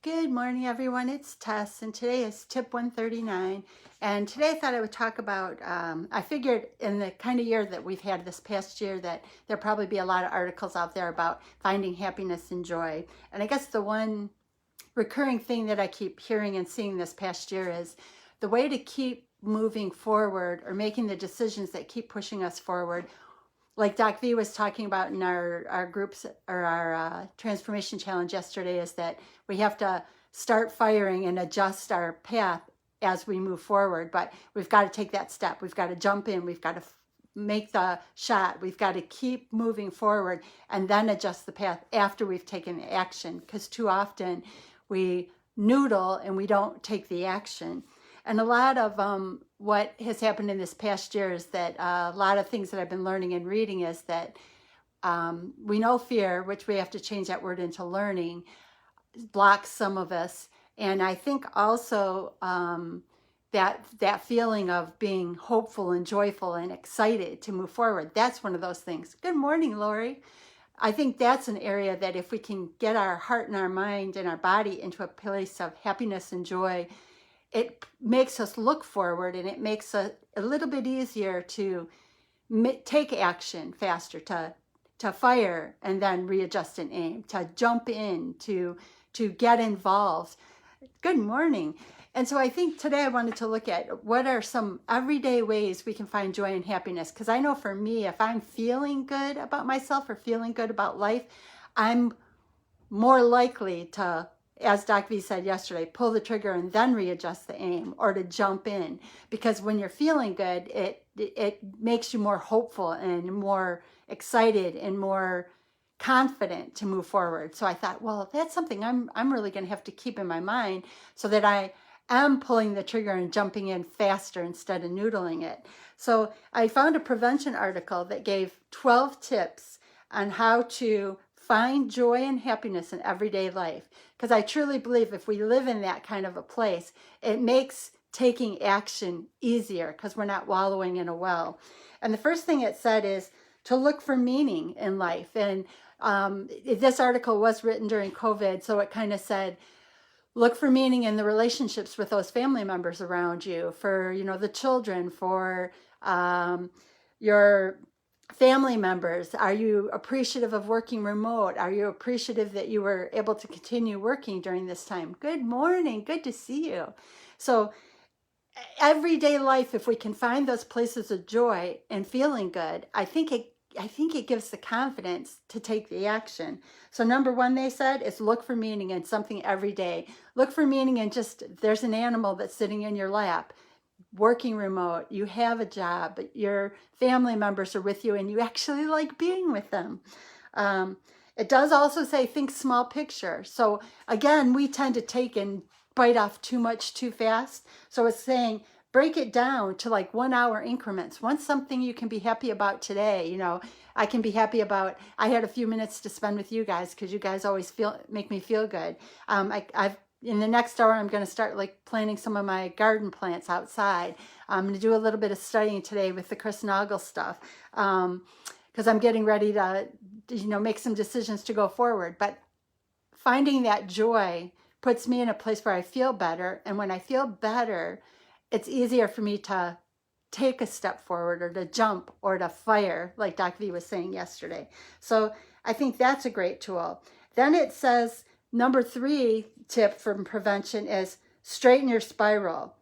Good morning, everyone. It's Tess, and today is tip 139. And today I thought I would talk about, I figured in the kind of year that we've had this past year that there'll probably be a lot of articles out there about finding happiness and joy. And I guess the one recurring thing that I keep hearing and seeing this past year is the way to keep moving forward or making the decisions that keep pushing us forward, like Doc V was talking about in our groups or our transformation challenge yesterday, is that we have to start firing and adjust our path as we move forward. But we've got to take that step. We've got to jump in. We've got to make the shot. We've got to keep moving forward and then adjust the path after we've taken the action. Because too often we noodle and we don't take the action. And a lot of what has happened in this past year is that a lot of things that I've been learning and reading is that we know fear, which we have to change that word into learning, blocks some of us. And I think also that feeling of being hopeful and joyful and excited to move forward, that's one of those things. Good morning, Lori. I think that's an area that if we can get our heart and our mind and our body into a place of happiness and joy, it makes us look forward, and it makes it a little bit easier to take action faster, to fire and then readjust and aim, to jump in, to get involved. Good morning. And so I think today I wanted to look at what are some everyday ways we can find joy and happiness. Because I know for me, if I'm feeling good about myself or feeling good about life, I'm more likely to, as Doc V said yesterday, pull the trigger and then readjust the aim, or to jump in. Because when you're feeling good, it makes you more hopeful and more excited and more confident to move forward. So I thought, well, that's something I'm really going to have to keep in my mind, so that I am pulling the trigger and jumping in faster instead of noodling it. So I found a prevention article that gave 12 tips on how to find joy and happiness in everyday life. Because I truly believe if we live in that kind of a place, it makes taking action easier because we're not wallowing in a well. And the first thing it said is to look for meaning in life. And this article was written during COVID, so it kind of said, look for meaning in the relationships with those family members around you, for, the children, for your family members. Are you appreciative of working remote? Are you appreciative that you were able to continue working during this time? Good morning. Good to see you. So everyday life, if we can find those places of joy and feeling good, I think it gives the confidence to take the action. So number one, they said, is look for meaning in something every day. Look for meaning in just, there's an animal that's sitting in your lap, working remote, you have a job, but your family members are with you and you actually like being with them. It does also say, think small picture. So again, we tend to take and bite off too much too fast. So it's saying, break it down to like 1 hour increments. What's something you can be happy about today? I can be happy about, I had a few minutes to spend with you guys because you guys always make me feel good. I've in the next hour, I'm going to start like planting some of my garden plants outside. I'm going to do a little bit of studying today with the Chris Noggle stuff, because I'm getting ready to, make some decisions to go forward. But finding that joy puts me in a place where I feel better. And when I feel better, it's easier for me to take a step forward, or to jump, or to fire, like Doc V was saying yesterday. So I think that's a great tool. Then it says, number 3 tip from prevention is straighten your spiral.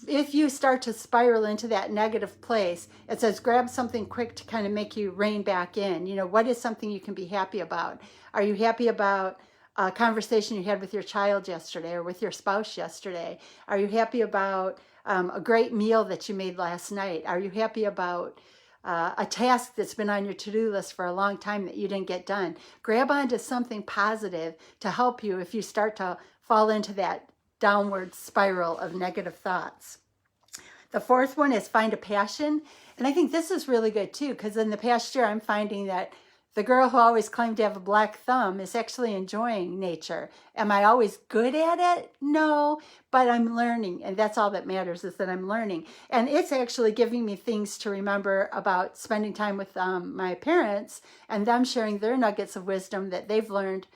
If you start to spiral into that negative place, it says grab something quick to kind of make you rein back in. What is something you can be happy about? Are you happy about a conversation you had with your child yesterday or with your spouse yesterday? Are you happy about a great meal that you made last night? Are you happy about a task that's been on your to-do list for a long time that you didn't get done? Grab onto something positive to help you if you start to fall into that downward spiral of negative thoughts. The 4th one is find a passion. And I think this is really good too, because in the past year, I'm finding that the girl who always claimed to have a black thumb is actually enjoying nature. Am I always good at it? No, but I'm learning. And that's all that matters, is that I'm learning. And it's actually giving me things to remember about spending time with my parents, and them sharing their nuggets of wisdom that they've learned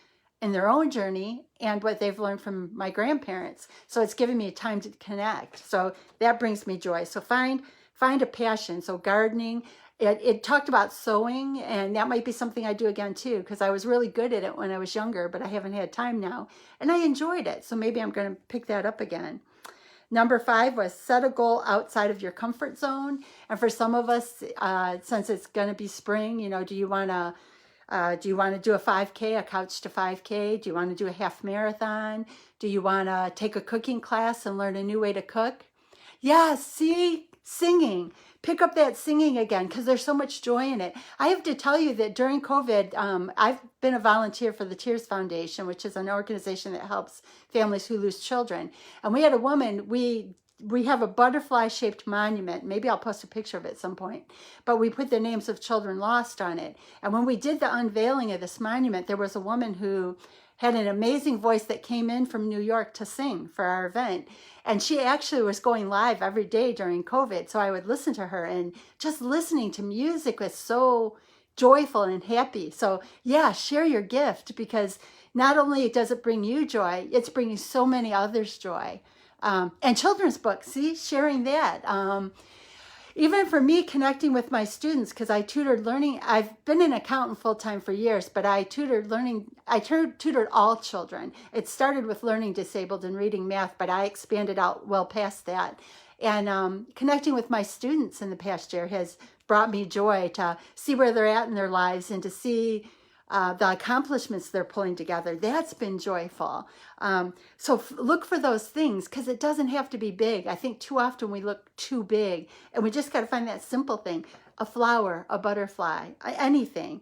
in their own journey and what they've learned from my grandparents. So it's giving me time to connect. So that brings me joy. So find a passion. So gardening, it talked about sewing, and that might be something I do again too, because I was really good at it when I was younger, but I haven't had time now, and I enjoyed it. So maybe I'm going to pick that up again. Number 5 was set a goal outside of your comfort zone. And for some of us, since it's going to be spring, do you want to do a 5K, a couch to 5K? Do you want to do a half marathon? Do you want to take a cooking class and learn a new way to cook? Yeah, see, singing. Pick up that singing again, because there's so much joy in it. I have to tell you that during COVID, I've been a volunteer for the Tears Foundation, which is an organization that helps families who lose children. And we had a woman, we have a butterfly-shaped monument. Maybe I'll post a picture of it at some point. But we put the names of children lost on it. And when we did the unveiling of this monument, there was a woman who had an amazing voice that came in from New York to sing for our event. And she actually was going live every day during COVID. So I would listen to her, and just listening to music was so joyful and happy. So yeah, share your gift, because not only does it bring you joy, it's bringing so many others joy. And children's books, see, sharing that. Even for me, connecting with my students, because I tutored learning. I've been an accountant full-time for years, but I tutored learning. I tutored all children. It started with learning disabled and reading math, but I expanded out well past that. And connecting with my students in the past year has brought me joy to see where they're at in their lives and to see the accomplishments they're pulling together. That's been joyful. So look for those things, because it doesn't have to be big. I think too often we look too big, and we just got to find that simple thing: a flower, a butterfly, anything.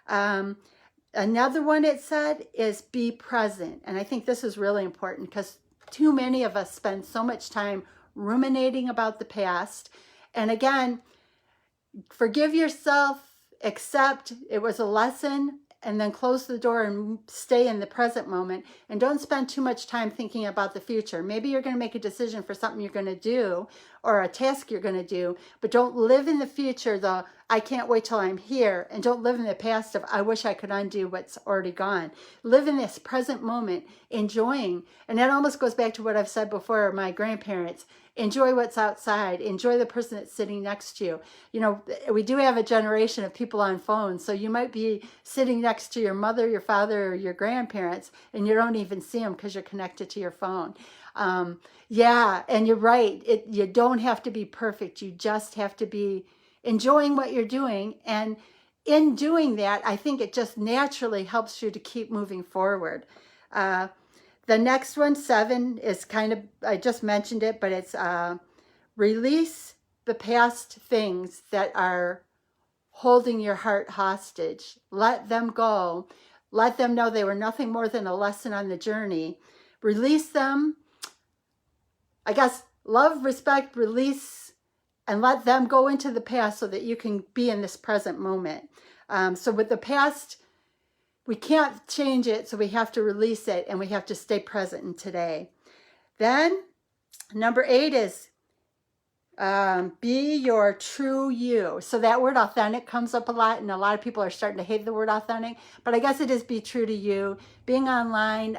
Another one it said is be present. And I think this is really important, because too many of us spend so much time ruminating about the past. And again, forgive yourself, accept it was a lesson, and then close the door and stay in the present moment, and don't spend too much time thinking about the future. Maybe you're going to make a decision for something you're going to do or a task you're going to do, but don't live in the future, the I can't wait till I'm here, and don't live in the past of I wish I could undo what's already gone. Live in this present moment, enjoying. And that almost goes back to what I've said before, my grandparents. Enjoy what's outside. Enjoy the person that's sitting next to you. We do have a generation of people on phones, so you might be sitting next to your mother, your father, or your grandparents, and you don't even see them because you're connected to your phone. Yeah, and you're right. You don't have to be perfect. You just have to be enjoying what you're doing. And in doing that, I think it just naturally helps you to keep moving forward. The next one, 7, is kind of, I just mentioned it, but it's release the past things that are holding your heart hostage. Let them go. Let them know they were nothing more than a lesson on the journey. Release them. I guess love, respect, release, and let them go into the past so that you can be in this present moment. So with the past, we can't change it, so we have to release it, and we have to stay present in today. Then, number 8 is be your true you. So that word authentic comes up a lot, and a lot of people are starting to hate the word authentic, but I guess it is be true to you. Being online,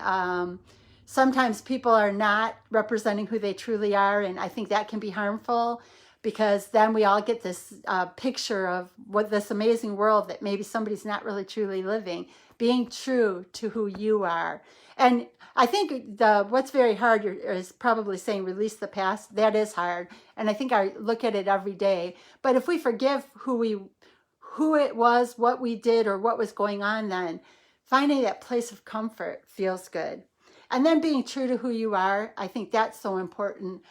sometimes people are not representing who they truly are, and I think that can be harmful, because then we all get this picture of what this amazing world that maybe somebody's not really truly living. Being true to who you are. And I think what's very hard is probably saying release the past. That is hard. And I think I look at it every day. But if we forgive who it was, what we did, or what was going on then, finding that place of comfort feels good. And then being true to who you are, I think that's so important.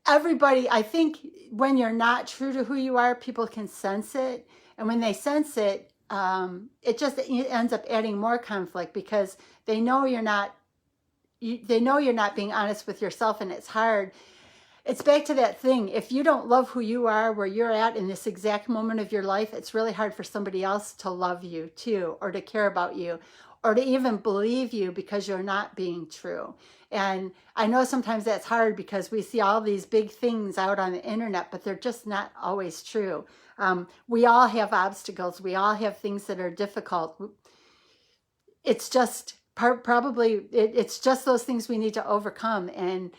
Everybody, I think when you're not true to who you are, people can sense it. And when they sense it, it just ends up adding more conflict, because they know you're not being honest with yourself, and it's hard. It's back to that thing. If you don't love who you are, where you're at in this exact moment of your life, it's really hard for somebody else to love you too, or to care about you, or to even believe you because you're not being true. And I know sometimes that's hard because we see all these big things out on the internet, but they're just not always true. We all have obstacles. We all have things that are difficult. It's just it's just those things we need to overcome. And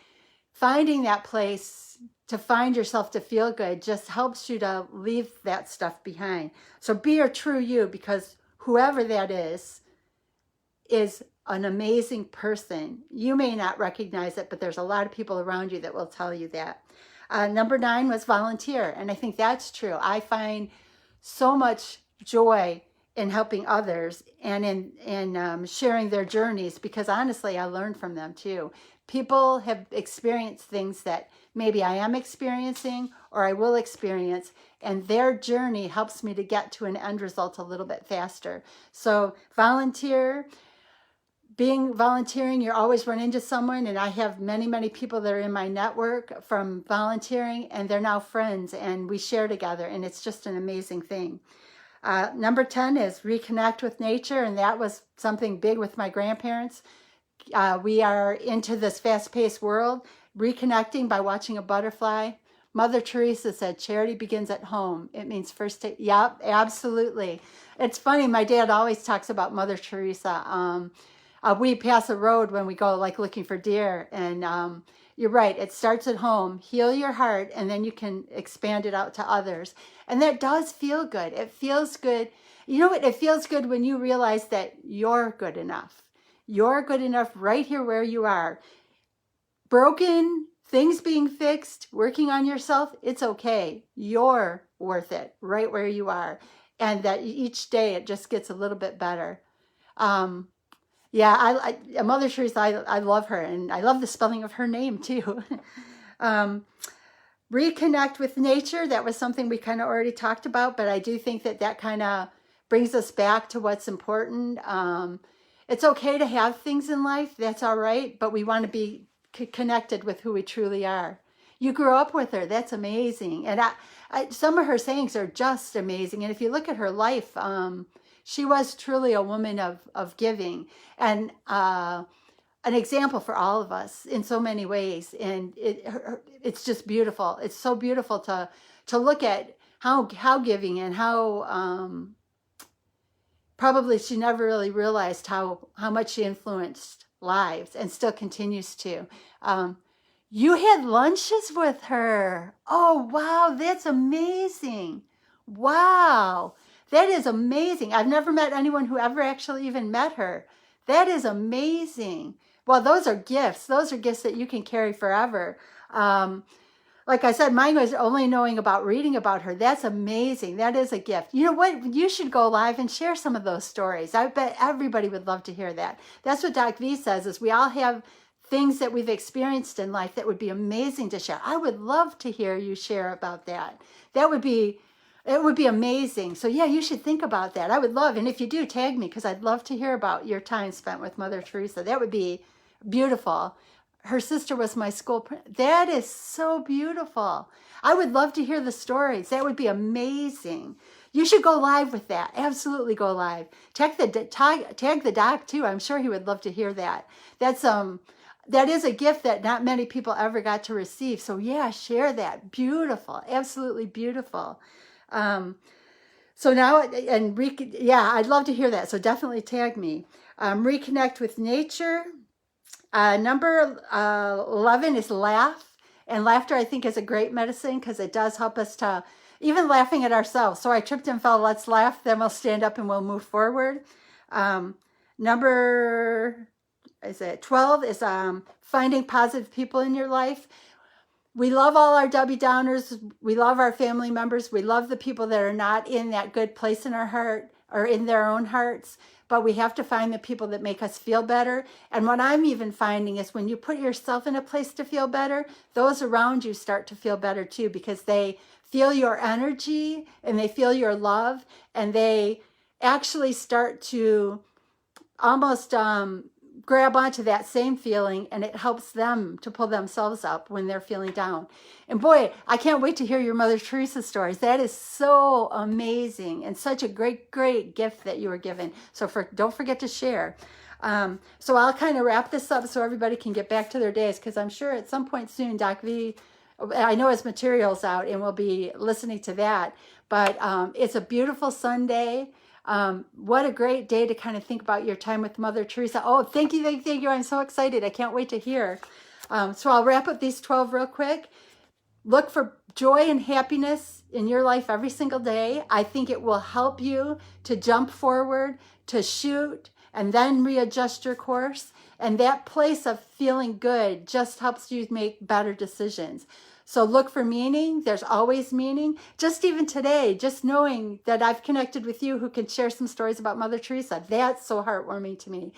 finding that place to find yourself to feel good just helps you to leave that stuff behind. So be your true you, because whoever that is an amazing person. You may not recognize it, but there's a lot of people around you that will tell you that. Number 9 was volunteer. And I think that's true. I find so much joy in helping others and in sharing their journeys, because honestly, I learn from them too. People have experienced things that maybe I am experiencing or I will experience, and their journey helps me to get to an end result a little bit faster. So volunteering, you always run into someone, and I have many, many people that are in my network from volunteering, and they're now friends, and we share together, and it's just an amazing thing. Number 10 is reconnect with nature, and that was something big with my grandparents. We are into this fast-paced world, reconnecting by watching a butterfly. Mother Teresa said, charity begins at home. It means first to, yep, absolutely. It's funny, my dad always talks about Mother Teresa. We pass a road when we go like looking for deer, and you're right, it starts at home. Heal your heart, and then you can expand it out to others. And that does feel good. It feels good. You know what? It feels good when you realize that you're good enough. You're good enough right here where you are. Broken, things being fixed, working on yourself, it's okay. You're worth it right where you are. And that each day it just gets a little bit better. Yeah, Mother Teresa, I love her, and I love the spelling of her name too. Reconnect with nature, that was something we kind of already talked about, but I do think that kind of brings us back to what's important. It's okay to have things in life, that's all right, but we want to be connected with who we truly are. You grew up with her, that's amazing. And some of her sayings are just amazing. And if you look at her life, she was truly a woman of giving, and an example for all of us in so many ways. And it's just beautiful. It's so beautiful to look at how giving, and how probably she never really realized how much she influenced lives, and still continues to. You had lunches with her. Oh, wow, that's amazing. Wow. That is amazing. I've never met anyone who ever actually even met her. That is amazing. Well, those are gifts. Those are gifts that you can carry forever. Like I said, mine was only knowing about reading about her. That's amazing. That is a gift. You know what? You should go live and share some of those stories. I bet everybody would love to hear that. That's what Doc V says, is we all have things that we've experienced in life that would be amazing to share. I would love to hear you share about that. It would be amazing. So yeah, you should think about that. I would love, and if you do, tag me, because I'd love to hear about your time spent with Mother Teresa. That would be beautiful. Her sister was my school. That is so beautiful. I would love to hear the stories. That would be amazing. You should go live with that. Absolutely go live. Tag the doc too. I'm sure he would love to hear that. That is a gift that not many people ever got to receive. So yeah, share that. Beautiful. Absolutely beautiful. So now, I'd love to hear that. So definitely tag me. Reconnect with nature. Number 11 is laugh. And laughter, I think, is a great medicine, because it does help us to, even laughing at ourselves. So I tripped and fell, let's laugh, then we'll stand up and we'll move forward. Number 12 is finding positive people in your life. We love all our Debbie Downers. We love our family members. We love the people that are not in that good place in our heart or in their own hearts. But we have to find the people that make us feel better. And what I'm even finding is when you put yourself in a place to feel better, those around you start to feel better too, because they feel your energy and they feel your love, and they actually start to almost grab onto that same feeling, and it helps them to pull themselves up when they're feeling down. And boy, I can't wait to hear your Mother Teresa stories. That is so amazing and such a great, great gift that you were given. So don't forget to share. So I'll kind of wrap this up so everybody can get back to their days, because I'm sure at some point soon, Doc V, I know his material's out and we'll be listening to that. But it's a beautiful Sunday. What a great day to kind of think about your time with Mother Teresa. Oh, thank you, thank you. I'm so excited. I can't wait to hear. So I'll wrap up these 12 real quick. Look for joy and happiness in your life every single day. I think it will help you to jump forward, to shoot, and then readjust your course. And that place of feeling good just helps you make better decisions. So look for meaning. There's always meaning. Just even today, just knowing that I've connected with you who can share some stories about Mother Teresa, that's so heartwarming to me.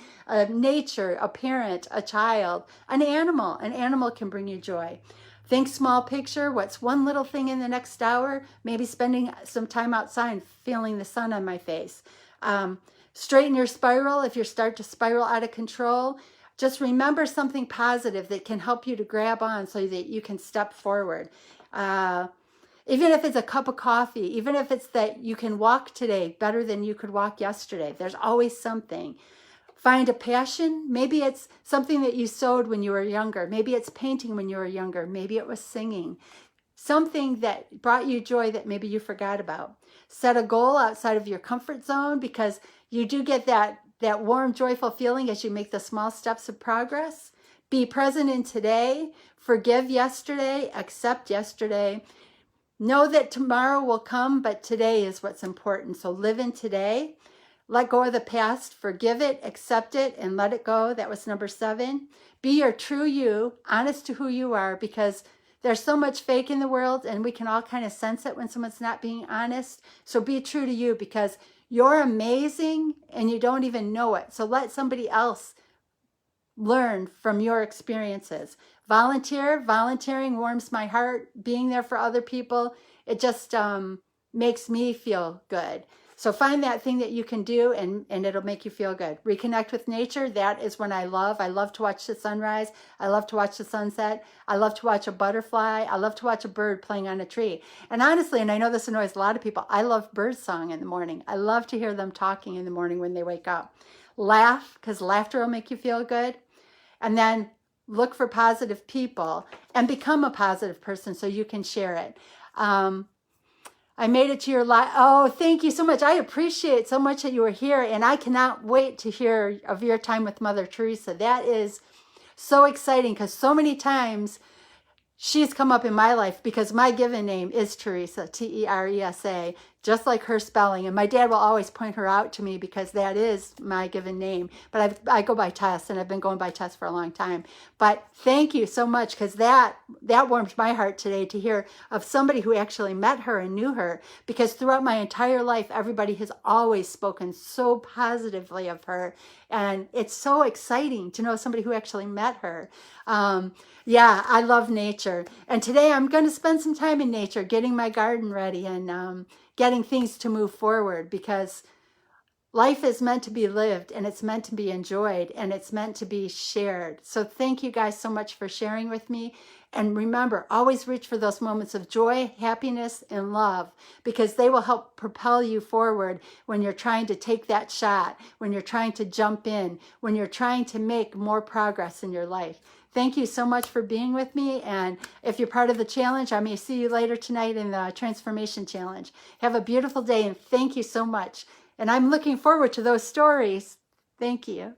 Nature, a parent, a child, an animal can bring you joy. Think small picture. What's one little thing in the next hour? Maybe spending some time outside, feeling the sun on my face. Straighten your spiral if you start to spiral out of control. Just remember something positive that can help you to grab on so that you can step forward. Even if it's a cup of coffee, even if it's that you can walk today better than you could walk yesterday, there's always something. Find a passion. Maybe it's something that you sewed when you were younger. Maybe it's painting when you were younger. Maybe it was singing. Something that brought you joy that maybe you forgot about. Set a goal outside of your comfort zone, because you do get that warm, joyful feeling as you make the small steps of progress. Be present in today. Forgive yesterday. Accept yesterday. Know that tomorrow will come, but today is what's important. So live in today. Let go of the past. Forgive it, accept it, and let it go. That was number 7. Be your true you, honest to who you are, because there's so much fake in the world, and we can all kind of sense it when someone's not being honest. So be true to you, because you're amazing and you don't even know it. So let somebody else learn from your experiences. Volunteer. Volunteering warms my heart. Being there for other people, it just makes me feel good. So find that thing that you can do, and it'll make you feel good. Reconnect with nature. That is when I love to watch the sunrise. I love to watch the sunset. I love to watch a butterfly. I love to watch a bird playing on a tree. And honestly, and I know this annoys a lot of people, I love bird song in the morning. I love to hear them talking in the morning when they wake up. Laugh, because laughter will make you feel good. And then look for positive people and become a positive person so you can share it. I made it to your live. Oh, thank you so much. I appreciate so much that you were here, and I cannot wait to hear of your time with Mother Teresa. That is so exciting, because so many times she's come up in my life because my given name is Teresa, Teresa, just like her spelling. And my dad will always point her out to me because that is my given name. But I go by Tess, and I've been going by Tess for a long time. But thank you so much, because that warmed my heart today to hear of somebody who actually met her and knew her. Because throughout my entire life, everybody has always spoken so positively of her. And it's so exciting to know somebody who actually met her. Yeah, I love nature. And today I'm going to spend some time in nature, getting my garden ready and getting things to move forward, because life is meant to be lived, and it's meant to be enjoyed, and it's meant to be shared. So thank you guys so much for sharing with me. And remember, always reach for those moments of joy, happiness, and love, because they will help propel you forward when you're trying to take that shot, when you're trying to jump in, when you're trying to make more progress in your life. Thank you so much for being with me. And if you're part of the challenge, I may see you later tonight in the Transformation Challenge. Have a beautiful day, and thank you so much. And I'm looking forward to those stories. Thank you.